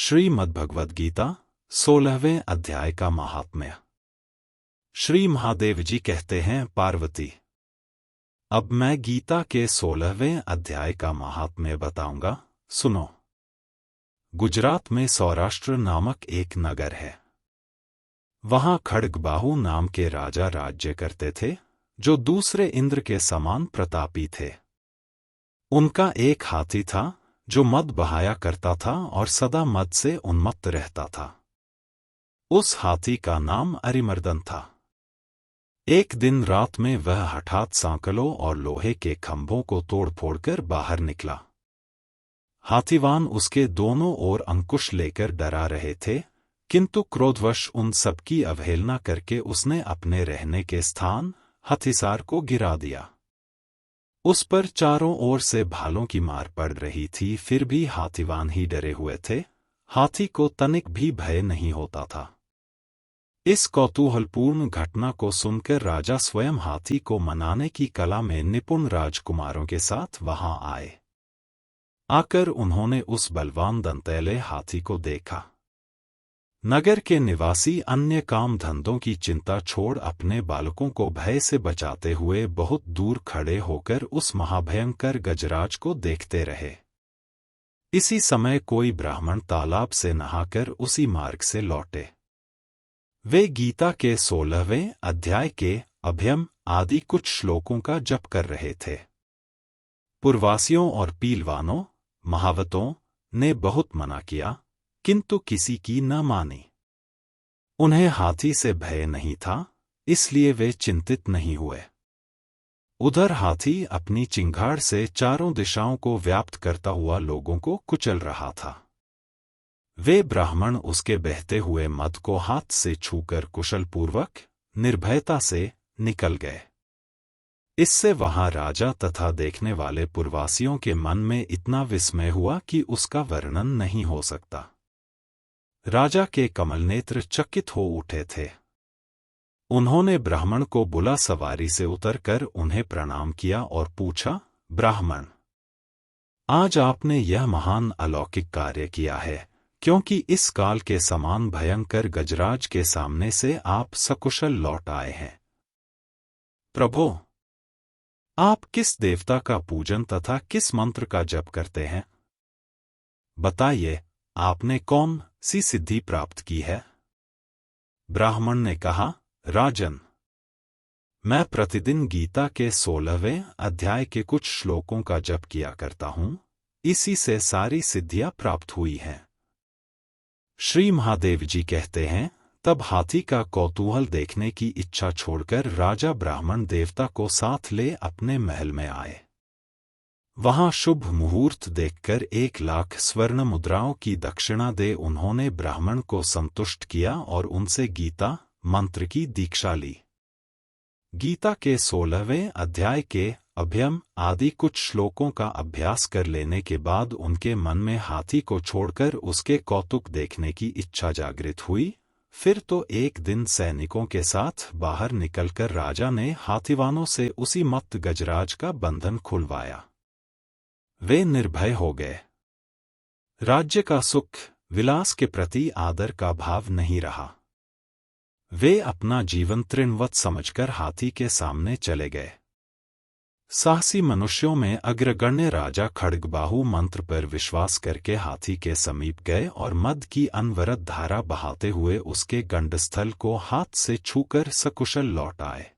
श्रीमद्भगवद्गीता 16वें अध्याय का महात्म्य। श्री महादेव जी कहते हैं, पार्वती, अब मैं गीता के 16वें अध्याय का महात्म्य बताऊंगा, सुनो। गुजरात में सौराष्ट्र नामक एक नगर है। वहां खड्गबाहु नाम के राजा राज्य करते थे, जो दूसरे इंद्र के समान प्रतापी थे। उनका एक हाथी था जो मद बहाया करता था और सदा मद से उन्मत्त रहता था। उस हाथी का नाम अरिमर्दन था। एक दिन रात में वह हठात सांकलों और लोहे के खंभों को तोड़ फोड़कर बाहर निकला। हाथीवान उसके दोनों ओर अंकुश लेकर डरा रहे थे, किंतु क्रोधवश उन सबकी अवहेलना करके उसने अपने रहने के स्थान हथिसार को गिरा दिया। उस पर चारों ओर से भालों की मार पड़ रही थी, फिर भी हाथीवान ही डरे हुए थे। हाथी को तनिक भी भय नहीं होता था। इस कौतूहलपूर्ण घटना को सुनकर राजा स्वयं हाथी को मनाने की कला में निपुण राजकुमारों के साथ वहां आए। आकर उन्होंने उस बलवान दंतैले हाथी को देखा। नगर के निवासी अन्य काम धंधों की चिंता छोड़ अपने बालकों को भय से बचाते हुए बहुत दूर खड़े होकर उस महाभयंकर गजराज को देखते रहे। इसी समय कोई ब्राह्मण तालाब से नहाकर उसी मार्ग से लौटे। वे गीता के 16वें अध्याय के अभयम आदि कुछ श्लोकों का जप कर रहे थे। पुरवासियों और पीलवानों, महावतों ने बहुत मना किया, किंतु किसी की न मानी। उन्हें हाथी से भय नहीं था, इसलिए वे चिंतित नहीं हुए। उधर हाथी अपनी चिंगाड़ से चारों दिशाओं को व्याप्त करता हुआ लोगों को कुचल रहा था। वे ब्राह्मण उसके बहते हुए मद को हाथ से छूकर कुशलपूर्वक निर्भयता से निकल गए। इससे वहां राजा तथा देखने वाले पुरवासियों के मन में इतना विस्मय हुआ कि उसका वर्णन नहीं हो सकता। राजा के कमलनेत्र चकित हो उठे थे। उन्होंने ब्राह्मण को बुला सवारी से उतरकर उन्हें प्रणाम किया और पूछा, ब्राह्मण, आज आपने यह महान अलौकिक कार्य किया है, क्योंकि इस काल के समान भयंकर गजराज के सामने से आप सकुशल लौट आए हैं। प्रभो, आप किस देवता का पूजन तथा किस मंत्र का जप करते हैं? बताइए, आपने कौन सी सिद्धि प्राप्त की है? ब्राह्मण ने कहा, राजन, मैं प्रतिदिन गीता के 16वें अध्याय के कुछ श्लोकों का जप किया करता हूं, इसी से सारी सिद्धियां प्राप्त हुई हैं। श्री महादेव जी कहते हैं, तब हाथी का कौतूहल देखने की इच्छा छोड़कर राजा ब्राह्मण देवता को साथ ले अपने महल में आए। वहां शुभ मुहूर्त देखकर 1,00,000 स्वर्ण मुद्राओं की दक्षिणा दे उन्होंने ब्राह्मण को संतुष्ट किया और उनसे गीता मंत्र की दीक्षा ली। गीता के 16वें अध्याय के अभयम आदि कुछ श्लोकों का अभ्यास कर लेने के बाद उनके मन में हाथी को छोड़कर उसके कौतुक देखने की इच्छा जागृत हुई। फिर तो एक दिन सैनिकों के साथ बाहर निकलकर राजा ने हाथीवानों से उसी मत्त गजराज का बंधन खुलवाया। वे निर्भय हो गए। राज्य का सुख विलास के प्रति आदर का भाव नहीं रहा। वे अपना जीवन तृणवत समझकर हाथी के सामने चले गए। साहसी मनुष्यों में अग्रगण्य राजा खड्गबाहु मंत्र पर विश्वास करके हाथी के समीप गए और मद की अनवरत धारा बहाते हुए उसके गंडस्थल को हाथ से छूकर सकुशल लौट आए।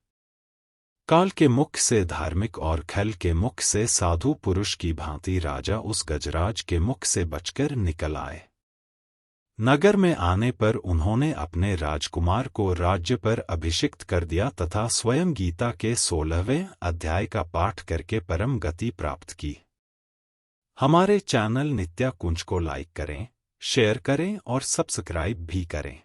काल के मुख से धार्मिक और खल के मुख से साधु पुरुष की भांति राजा उस गजराज के मुख से बचकर निकल आए। नगर में आने पर उन्होंने अपने राजकुमार को राज्य पर अभिषिक्त कर दिया तथा स्वयं गीता के 16वें अध्याय का पाठ करके परम गति प्राप्त की। हमारे चैनल नित्या कुंज को लाइक करें, शेयर करें और सब्सक्राइब भी करें।